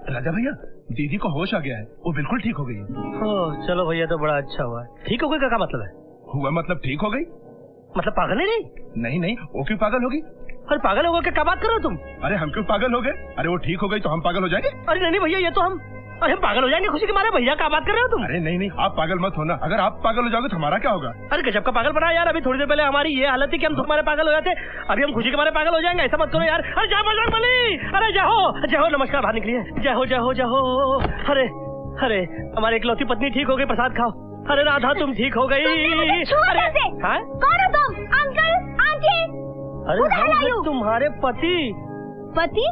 राजा भैया, दीदी को होश आ गया है, वो बिल्कुल ठीक हो गई है। चलो भैया, तो बड़ा अच्छा हुआ। ठीक हो गई? क्या मतलब है? हुआ मतलब ठीक हो गई। मतलब पागल नहीं? नहीं नहीं, वो क्यों पागल होगी? अरे पागल होगा क्या बात कर रहे हो तुम? अरे हम क्यों पागल हो गए? अरे वो ठीक हो गई तो हम पागल हो जाएंगे? अरे नहीं भैया, ये तो अरे हम पागल हो जाएंगे खुशी के मारे। भैया क्या बात कर रहे हो तुम? अरे नहीं, आप पागल मत होना। अगर आप पागल हो जाओगे तो हमारा क्या होगा? अरे गजब का पागल बना यार। अभी थोड़ी देर पहले हमारी ये हालत थी कि हम तुम्हारे पागल हो जाते, अभी हम खुशी के मारे पागल हो जाएंगे। ऐसा मत करो यार। अरे जय बजरंगबली। अरे जय हो, नमस्कार, बाहर निकलिए। जय हो। अरे हमारी इकलौती पत्नी ठीक हो गई, प्रसाद खाओ। अरे राधा तुम ठीक हो गई। अरे कौन हो तुम? Uncle, aunty. अरे तुम्हारे पति। पति?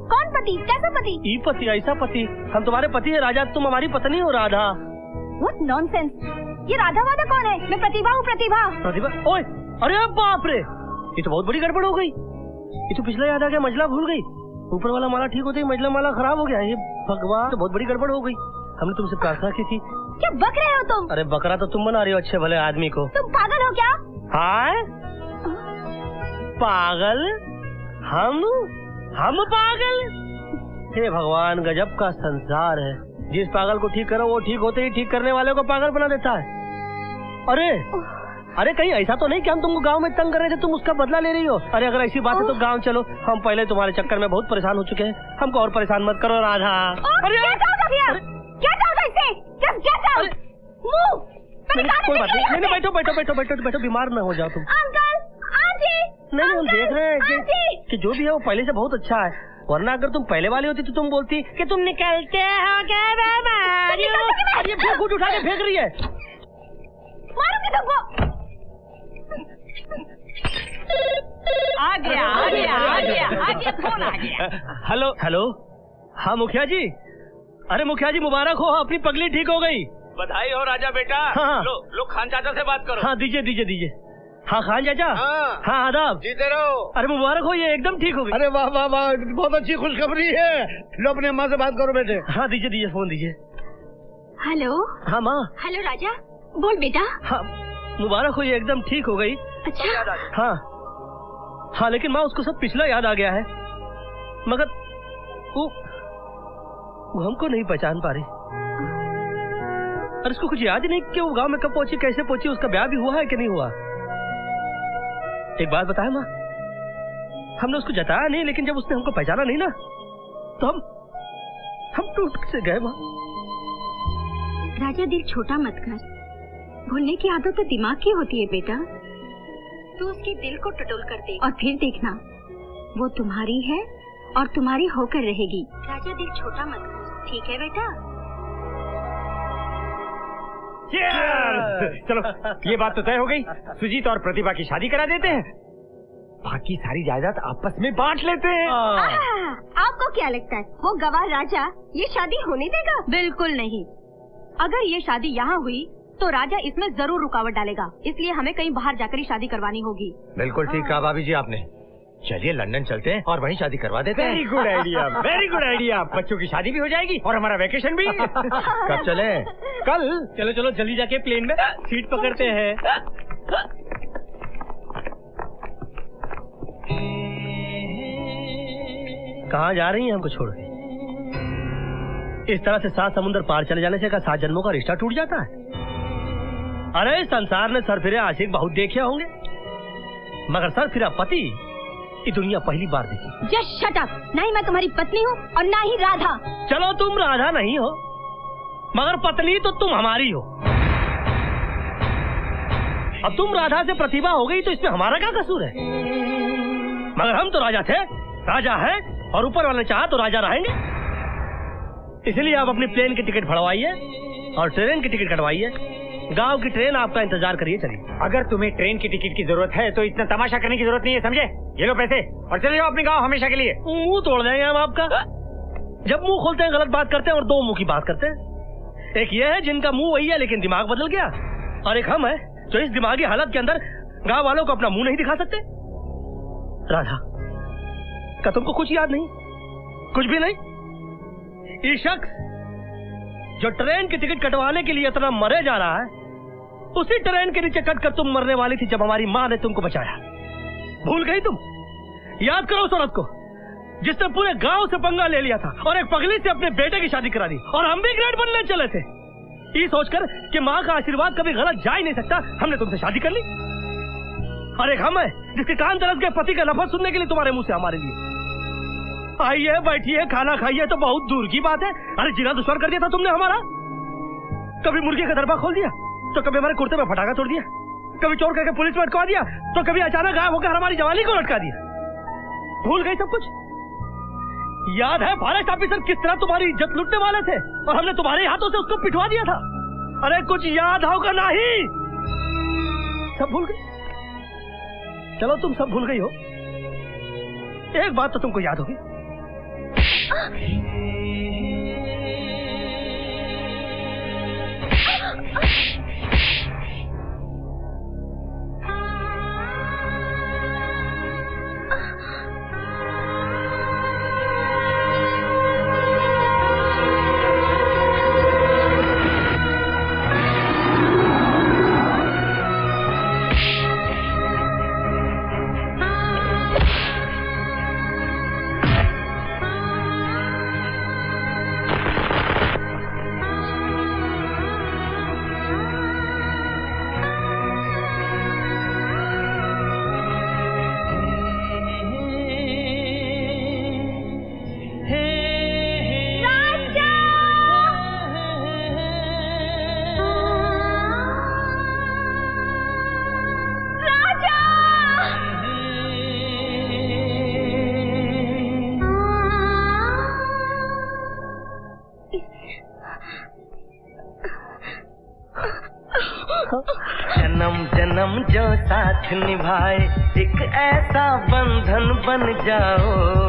कौन पति? कैसा पति? ई पति, ऐसा पति। हम तुम्हारे पति है राजा, तुम हमारी पत्नी हो राधा। What nonsense? ये राधा वादा कौन है? मैं प्रतिभा हूँ। प्रतिभा? ओए, अरे बाप रे, ये तो बहुत बड़ी गड़बड़ हो गई। ये तो पिछला याद आ गया, मजला भूल गई। ऊपर वाला माला ठीक होते ही मजला माला खराब हो गया। ये भगवान, तो बहुत बड़ी गड़बड़ हो गई। हमने तुमसे प्रार्थना की थी। क्या बक रहे हो तुम? अरे बकरा तो तुम बना रही हो अच्छे भले आदमी को। तुम पागल हो क्या? हाँ पागल? हम पागल? हे भगवान, गजब का संसार है। जिस पागल को ठीक करो वो ठीक होते ही ठीक करने वाले को पागल बना देता है। अरे कहीं ऐसा तो नहीं कि हम तुमको गांव में तंग कर रहे थे, तुम उसका बदला ले रही हो? अरे अगर ऐसी बात है तो गांव चलो, हम पहले तुम्हारे चक्कर में बहुत परेशान हो चुके हैं, हमको और परेशान मत करो राधा। अरे क्या चाहोगे इससे? कोई बात नहीं, बैठो, बीमार न हो जाओ तुम। Uncle, aunty. नहीं, हम देख रहे हैं कि जो भी है वो पहले से बहुत अच्छा है। वरना अगर तुम पहले वाली होती तो तुम बोलती कि तुम निकलते हो क्या? ये फेंक उठा के फेंक रही है। मारूंगी तुमको। आ गया, फोन आ गया। हेलो। हाँ मुखिया जी। अरे मुखिया जी मुबारक हो, अपनी पगली ठीक हो गई। बधाई हो राजा बेटा। हाँ। लो खान चाचा से बात करो। हाँ दीजिए। हाँ खान चाचा। हाँ आदाब। जीते रहो। अरे मुबारक हो, ये एकदम ठीक हो गई। अरे वाह, बहुत अच्छी खुशखबरी है। लो अपने माँ से बात करो बेटे। हाँ दीजिए, फोन दीजिए। हेलो। हाँ माँ। हेलो राजा, बोल बेटा। हाँ मुबारक हो, ये एकदम ठीक हो गई। अच्छा। हाँ लेकिन माँ उसको सब पिछला याद आ गया है, मगर वो हमको नहीं पहचान पा रही। और उसको कुछ याद ही नहीं कि वो गांव में कब पहुंची, कैसे पहुंची, उसका ब्याह भी हुआ है कि नहीं हुआ। एक बात बताए माँ, हमने उसको जताया नहीं, लेकिन जब उसने हमको पहचाना नहीं ना तो हम टूट से गए माँ। राजा दिल छोटा मत कर, भूलने की आदत तो दिमाग की होती है बेटा। तू उसके दिल को टटोल कर दे और फिर देखना वो तुम्हारी है और तुम्हारी होकर रहेगी। राजा दिल छोटा मत कर, ठीक है बेटा? चलो ये बात तो तय हो गई, सुजीत और प्रतिभा की शादी करा देते हैं, बाकी सारी जायदाद आपस में बांट लेते हैं। आपको क्या लगता है वो गवाह राजा ये शादी होने देगा? बिल्कुल नहीं। अगर ये शादी यहाँ हुई तो राजा इसमें जरूर रुकावट डालेगा, इसलिए हमें कहीं बाहर जाकर ही शादी करवानी होगी। बिल्कुल ठीक कहा भाभी जी आपने। चलिए लंदन चलते हैं और वहीं शादी करवा देते हैं। Very good idea. बच्चों की शादी भी हो जाएगी और हमारा वेकेशन भी। कब चले? कल। चलो जल्दी जाके प्लेन में सीट पकड़ते हैं। कहाँ जा रही हैं हमको छोड़? इस तरह से 7 समुद्र पार चले जाने से क्या 7 जन्मों का रिश्ता टूट जाता है? अरे संसार ने सरफिरे आशिक बहुत देखे होंगे, मगर सरफिरा पति ये दुनिया पहली बार देखी। Just shut up. ना ही मैं तुम्हारी पत्नी हूँ और ना ही राधा। चलो तुम राधा नहीं हो, मगर पत्नी तो तुम हमारी हो। अब तुम राधा से प्रतिभा हो गई तो इसमें हमारा क्या कसूर है? मगर हम तो राजा थे, राजा है, और ऊपर वाले चाहा तो राजा रहेंगे। इसलिए आप अपनी प्लेन की टिकट फड़वाइए और ट्रेन की टिकट कटवाइए। गांव की ट्रेन आपका इंतजार करिए। चलिए। अगर तुम्हें ट्रेन की टिकट की जरूरत है तो इतना तमाशा करने की जरूरत नहीं है, समझे? ये लो पैसे और चले जाओ अपने गांव हमेशा के लिए। मुंह तोड़ देंगे हम आपका। जब मुंह खोलते हैं गलत बात करते हैं और 2 मुंह की बात करते हैं। एक ये है जिनका मुंह वही है लेकिन दिमाग बदल गया, और एक हम है जो इस दिमागी हालत के अंदर गांव वालों को अपना मुंह नहीं दिखा सकते। राधा का तुमको कुछ याद नहीं? कुछ भी नहीं? ये शख्स जो ट्रेन की टिकट कटवाने के लिए इतना मरे जा रहा है, उसी ट्रेन के नीचे कटकर तुम मरने वाली थी जब हमारी माँ ने तुमको बचाया। भूल गई तुम? याद करो उस औरत को जिसने पूरे गांव से पंगा ले लिया था और एक पगली से अपने बेटे की शादी करा दी, और हम भी ग्रेट बनने चले थे। ये सोचकर कि माँ का आशीर्वाद कभी गलत जा ही नहीं सकता, हमने तुमसे शादी कर ली। और एक हम है जिसके कान तरस गए पति का लफ्ज सुनने के लिए तुम्हारे मुंह से हमारे लिए। आइए बैठिए, खाना खाइए तो बहुत दूर की बात है। अरे जीना दुश्मन कर दिया था तुमने हमारा। कभी मुर्गी का दरबा खोल दिया तो कभी हमारे कुर्ते में फटाका तोड़ दिया, कभी चोर करके पुलिस में अटका दिया तो कभी अचानक गायब होकर हमारी जवानी को लटका दिया। भूल गई सब कुछ? याद है फॉरेस्ट ऑफिसर किस तरह तुम्हारी इज्जत लूटने वाले थे और हमने तुम्हारे हाथों से उसको पिटवा दिया था? अरे कुछ याद होगा नहीं? सब भूल गई? चलो तुम सब भूल गई हो, एक बात तो तुमको याद होगी। जन्म जन्म जो साथ निभाए, एक ऐसा बंधन बन जाओ।